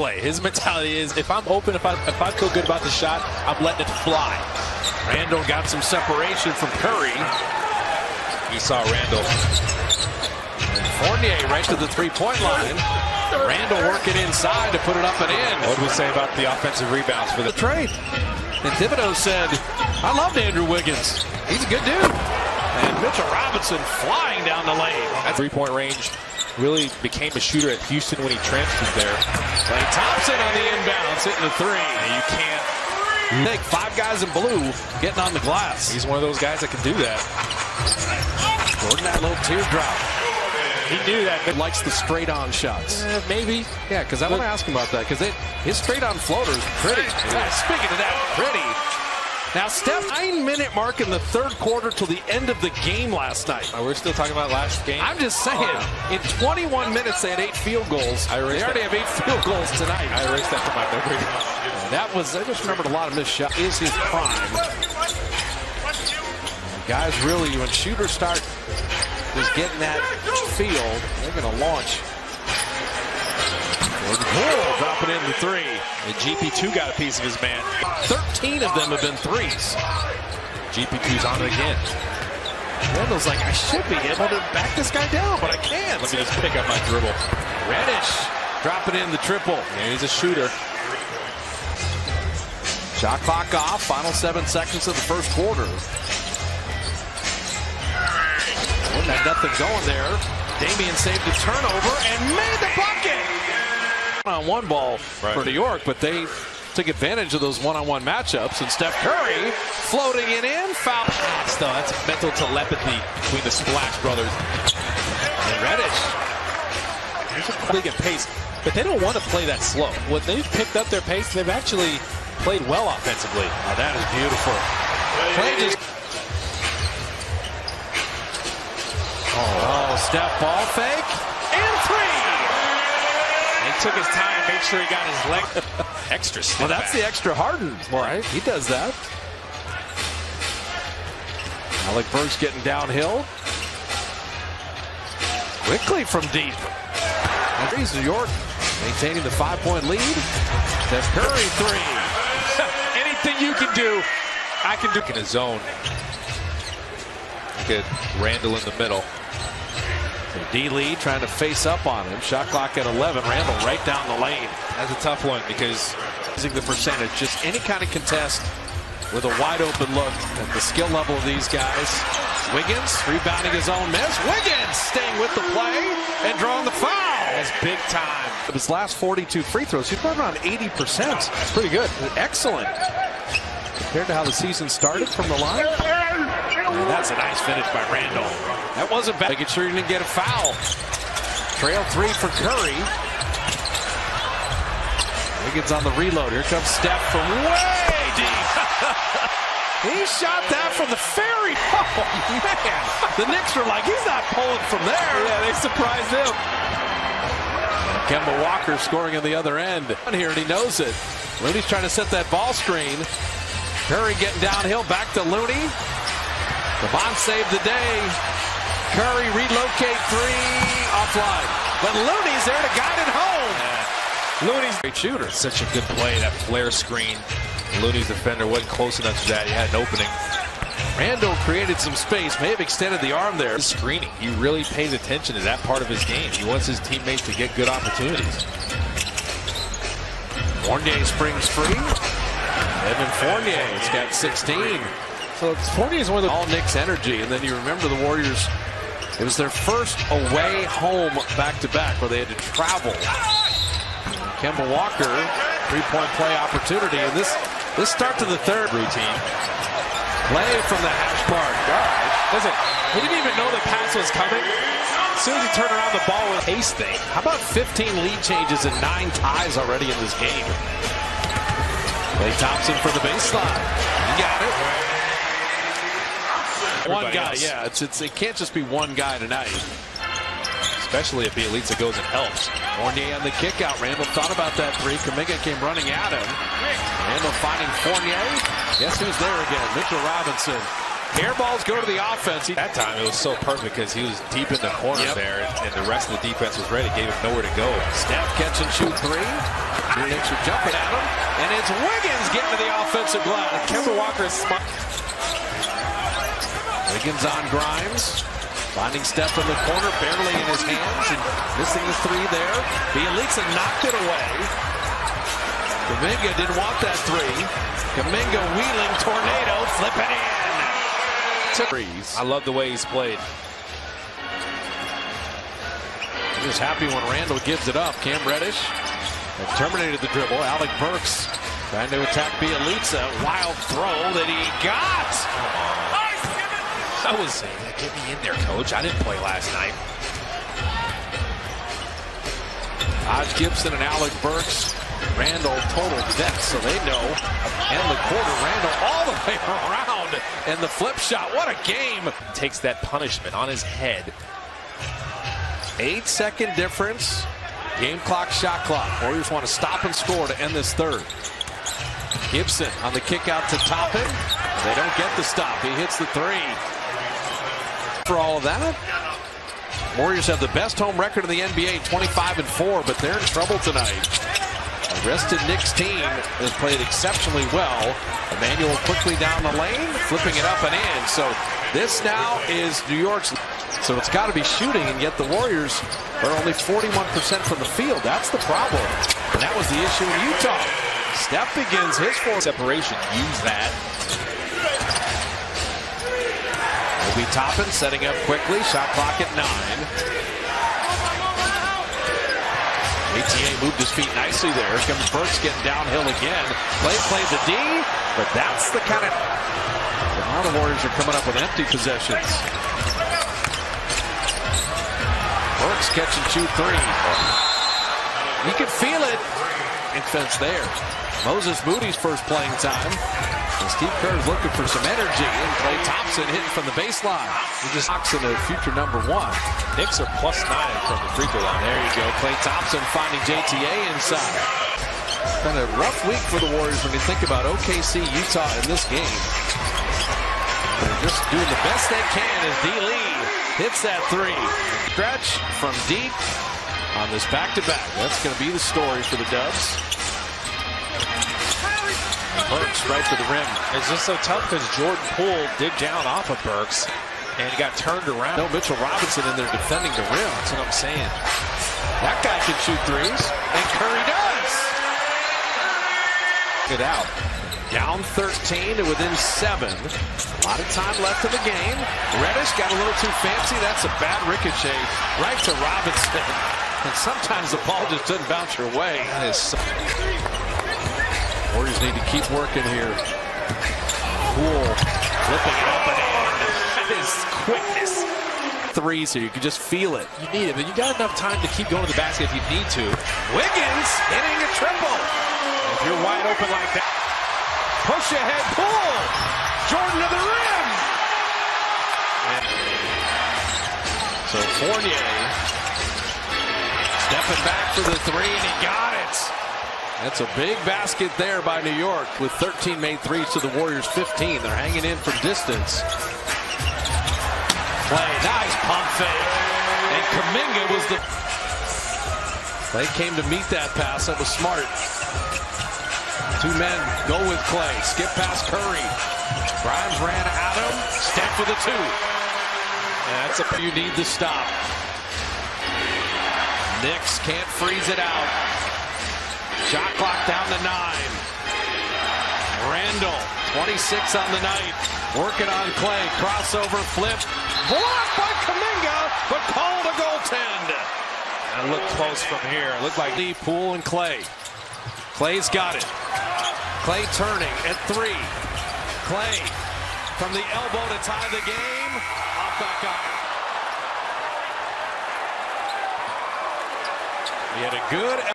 play. His mentality is, if I'm open, if I feel good about the shot, I'm letting it fly. Randall got some separation from Curry. He saw Randall. Fournier right to the three-point line. Randall working inside to put it up and in. What do we say about the offensive rebounds for the trade? And Thibodeau said, I loved Andrew Wiggins. He's a good dude. And Mitchell Robinson flying down the lane. That three-point range really became a shooter at Houston when he transferred there. Klay Thompson on the inbounds, hitting the three. And you can't take 5 guys in blue getting on the glass. He's one of those guys that can do that. Gordon, that little teardrop. He knew that. He likes the straight-on shots. Maybe. Yeah, because I want to ask him about that, because his straight-on floater is pretty. Yeah, speaking of that, pretty. Now, Steph, 9-minute mark in the third quarter till the end of the game last night. We're still talking about last game. I'm just saying, in 21 minutes, they had 8 field goals. They already have 8 field goals tonight. I erased that from my memory. I just remembered a lot of missed shots. Is his prime. Guys, really, when shooters start just getting that field, they're going to launch. Gordon Poole dropping in the three. And GP2 got a piece of his man. 13 of them have been threes. GP2's on it again. Randall's like, I should be able to back this guy down, but I can't. Let me just pick up my dribble. Reddish dropping in the triple. And he's a shooter. Shot clock off. Final 7 seconds of the first quarter. Had nothing going there. Damian saved the turnover and made the bucket. On-one ball for New York, but they took advantage of those one-on-one matchups. And Steph Curry floating it in. Foul pass, though. That's mental telepathy between the Splash brothers. And Reddish. They get pace, but they don't want to play that slow. When they've picked up their pace, they've actually played well offensively. Oh, that is beautiful. Play just. Oh, Steph ball fake and three. He took his time, made sure he got his leg extra step. Well, that's the extra Harden, right? He does that. Alec Burks getting downhill. Quickly from deep. And New York maintaining the 5-point lead. Steph Curry three. Anything you can do, I can do. In a zone. Look at Randall in the middle. D-Lee trying to face up on him. Shot clock at 11. Randall right down the lane. That's a tough one because using the percentage, just any kind of contest with a wide open look at the skill level of these guys. Wiggins rebounding his own miss. Wiggins staying with the play and drawing the foul. That's big time. Of his last 42 free throws, he's been around 80%. It's pretty good. Excellent. Compared to how the season started from the line. And that's a nice finish by Randall. That wasn't bad. Making sure he didn't get a foul. Trail three for Curry. Wiggins on the reload. Here comes Steph from way deep. He shot that from the ferry. Oh, man. The Knicks were like, he's not pulling from there. Yeah, they surprised him. Kemba Walker scoring on the other end. Here, and he knows it. Looney's trying to set that ball screen. Curry getting downhill. Back to Looney. LeBron saved the day. Curry relocate three offline. But Looney's there to guide it home. Yeah. Looney's a great shooter. Such a good play, that flare screen. Looney's defender wasn't close enough to that. He had an opening. Randall created some space, may have extended the arm there. Screening. He really pays attention to that part of his game. He wants his teammates to get good opportunities. Fournier springs free. Evan Fournier has got 16. So Fournier is one of the all Knicks energy. And then you remember the Warriors, it was their first away home back-to-back where they had to travel. Kemba Walker, three-point play opportunity. And this start to the third routine. Play from the hash mark. All right. Listen, he didn't even know the pass was coming. As soon as he turned around, the ball was pace thing. How about 15 lead changes and 9 ties already in this game? Klay Thompson for the baseline. He got it. One guy, else. Yeah. It can't just be one guy tonight. Especially if Bielitsa goes and helps. Fournier on the kick out. Randall thought about that three. Kuminga came running at him. Randall finding Fournier. Guess who's there again? Mitchell Robinson. Air balls go to the offense. That time it was so perfect because he was deep in the corner there, and the rest of the defense was ready. Gave him nowhere to go. Steph catch and shoot three. Knicks are jumping at him, and it's Wiggins getting to the offensive glass. Kemba Walker is smart. Wiggins on Grimes, finding Steph in the corner, barely in his hands, and missing the three there. Bielitsa knocked it away. Kuminga didn't want that three. Kuminga wheeling tornado, flipping in. I love the way he's played. He was happy when Randall gives it up. Cam Reddish had terminated the dribble. Alec Burks trying to attack Bielitsa. Wild throw that he got. I was saying, get me in there, coach. I didn't play last night. Hodge Gibson and Alec Burks. Randall total vets, so they know. And the quarter, Randall all the way around. And the flip shot, what a game. Takes that punishment on his head. 8-second difference. Game clock, shot clock. Warriors want to stop and score to end this third. Gibson on the kick out to Toppin. They don't get the stop. He hits the three. For all of that, Warriors have the best home record in the NBA, 25-4, but they're in trouble tonight. The rested Knicks team has played exceptionally well. Emmanuel quickly down the lane, flipping it up and in. So this now is New York's. So it's got to be shooting, and yet the Warriors are only 41% from the field. That's the problem. And that was the issue in Utah. Steph begins his fourth separation. Use that. Will be Toppin setting up quickly. Shot clock at 9. ATA moved his feet nicely there. Here comes Burks getting downhill again. Clay played the D, but that's the kind of... Now the Warriors are coming up with empty possessions. Burks catch and shoot three. You can feel it. Defense there. Moses Moody's first playing time. And Steve Kerr's looking for some energy. And Klay Thompson hitting from the baseline. He just knocks in a future #1. Knicks are +9 from the free throw line. There you go. Klay Thompson finding JTA inside. Been a rough week for the Warriors when you think about OKC, Utah in this game. They're just doing the best they can as D. Lee hits that three. Stretch from deep on this back-to-back. That's going to be the story for the Dubs. Burks right to the rim. It's just so tough because Jordan Poole dig down off of Burks and he got turned around. No Mitchell Robinson in there defending the rim. That's what I'm saying. That guy can shoot threes, and Curry does. Get out. Down 13 to within 7. A lot of time left in the game. Reddish got a little too fancy. That's a bad ricochet right to Robinson. And sometimes the ball just doesn't bounce your way. That is Warriors need to keep working here. Poole flipping it up and in. That is quickness. Threes here, you can just feel it. You need it, but you got enough time to keep going to the basket if you need to. Wiggins hitting a triple. If you're wide open like that. Push ahead, Poole. Jordan to the rim. So Fournier stepping back for the three, and he got it. That's a big basket there by New York with 13 made threes to the Warriors 15. They're hanging in from distance. Clay, nice pump fake. And Kuminga was the... Clay came to meet that pass. That was smart. Two men go with Clay. Skip past Curry. Grimes ran at him. Step for the two. And that's a... You need the stop. Knicks can't freeze it out. Shot clock down to 9. Randall, 26 on the night. Working on Clay. Crossover flip. Blocked by Kuminga, but called a goaltend. And look close from here. It looked like Lee, Poole, and Clay. Clay's got it. Clay turning at 3. Clay from the elbow to tie the game. Off back up. He had a good...